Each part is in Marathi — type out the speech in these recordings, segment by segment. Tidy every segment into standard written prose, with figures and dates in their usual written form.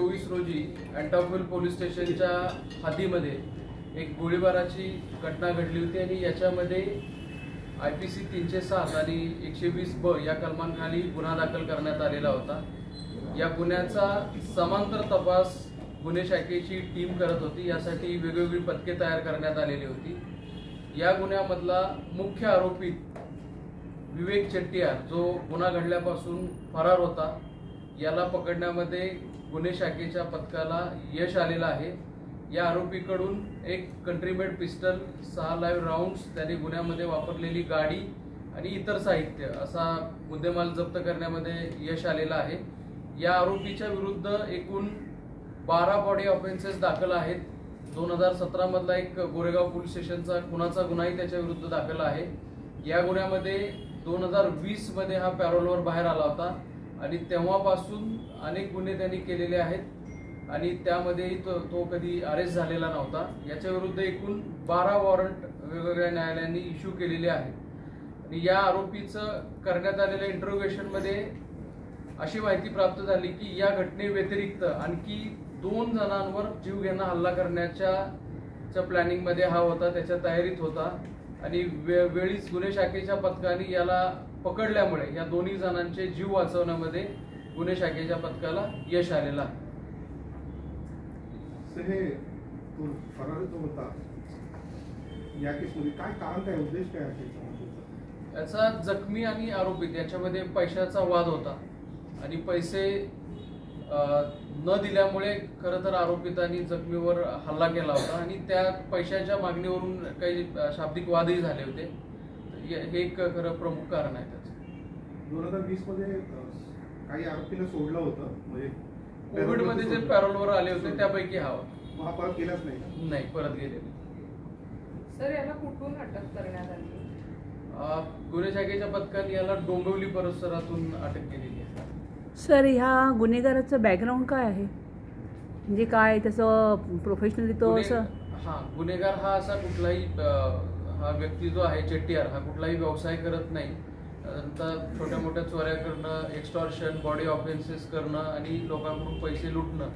24 रोजी अँटॉकविल पोलीस स्टेशनच्या हद्दीमध्ये एक गोळीबाराची घटना घडली होती आणि याच्यामध्ये IPC 307 आणि 120B या कलमांखाली गुन्हा दाखल करण्यात आलेला होता। या गुन्ह्याचा समांतर तपास गुन्हे शाखेची टीम करत होती। यासाठी वेगवेगळी पथके तयार करण्यात आलेली होती। या गुन्ह्यामधला मुख्य आरोपी विवेक चेट्टियार जो गुन्हा घडल्यापासून फरार होता, याला पकडण्यामध्ये गुन्हे शाखेच्या पथकाला यश आलेलं आहे। या आरोपीकडून एक कंट्रीमेड पिस्टल, 6 लाईव्ह राऊंड्स, त्याने गुन्ह्यामध्ये वापरलेली गाडी आणि इतर साहित्य असा मुद्देमाल जप्त करण्यामध्ये यश आलेलं आहे। या आरोपीच्या विरुद्ध एकूण 12 बॉडी ऑफेन्सेस दाखल आहेत। 2017 मधला एक गोरेगाव पोलीस स्टेशनचा खुनाचा गुन्हाही त्याच्या विरुद्ध दाखल आहे। या गुन्ह्यामध्ये 2020 मध्ये हा पॅरोलवर बाहेर आला होता आणि तेव्हापासून अनेक गुन्हे त्यांनी केलेले आहेत आणि त्यामध्येही तो कधी अरेस्ट झालेला नव्हता। याच्या विरुद्ध एकूण 12 वॉरंट वेगवेगळ्या न्यायालयांनी इश्यू केलेले आहेत आणि या आरोपीचं करण्यात आलेल्या इंटरोगेशन मध्ये अशी माहिती प्राप्त झाली की या घटनेव्यतिरिक्त आणखी 2 जणांवर जीवघेणा हल्ला करण्याच्या प्लॅनिंग मध्ये हा होता, त्याच्या तयारीत होता आणि वेळीच गुन्हे शाखेच्या पथकाने याला पकडल्यामुळे या दोन्ही जणांचे जीव वाचवण्यामध्ये गुन्हे शाखेच्या पथकाला यश आलेलं आहे। या केसमध्ये काय कारण, काय उद्देश काय आहे? याचा जखमी आणि आरोपित याच्यामध्ये पैशाचा वाद होता आणि पैसे न दिल्यामुळे खरं तर आरोपितांनी जखमीवर हल्ला केला होता आणि त्या पैशाच्या मागणीवरून काही शाब्दिक वादही झाले होते। हे एक खरं प्रमुख कारण आहे त्याचं। 2020 मध्ये काही आरोपीला सोडलं होतं, म्हणजे कोविड मध्ये जे पॅरोलवर आले होते त्यापैकी हा परत गेलाच नाही? नाही, परत गेले। सर, याला कुठून अटक करण्यात आली? गुन्हे शाखेच्या पथकाने याला डोंबिवली परिसरातून अटक केलेली आहे। सर, ह्या गुन्हेगाराचं बॅकग्राऊंड काय आहे, म्हणजे काय त्याचं प्रोफेशनली तो असं? गुन्हेगार हा असा कुठलाही हा व्यक्ती जो आहे चेट्टियार हा कुठलाही व्यवसाय करत नाही। नंतर छोट्या मोठ्या चोऱ्या करणं, एक्सटॉर्शन, बॉडी ऑफेन्सेस करणं आणि लोकांकडून पैसे लुटणं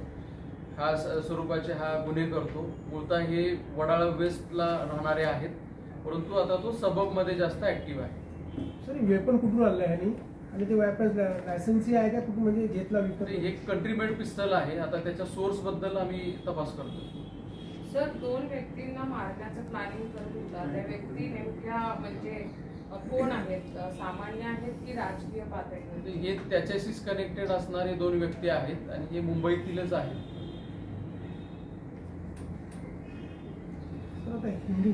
ह्या स्वरूपाचे हा गुन्हे करतो। मूळतः हे वडाळा वेस्टला राहणारे आहेत, परंतु आता तो सबबमध्ये जास्त ऍक्टिव्ह आहे। सर, वेपन कुठून आणलं आहे आणि ते वेपन लायसन्सी आहे का, कुठून म्हणजे घेतला विकत? हे कंट्रीमेड पिस्टल आहे। आता त्याच्या सोर्स बद्दल आम्ही तपास करतो। सर, 2 व्यक्तींना मारण्याचं प्लॅनिंग करत होता, त्या व्यक्ती नेमक्या म्हणजे कोण आहेत? सामान्य आहेत की राजकीय पातळीवर? हे त्याच्याशीच कनेक्टेड असणारे 2 व्यक्ती आहेत आणि हे मुंबईतीलच आहेत। हिंदी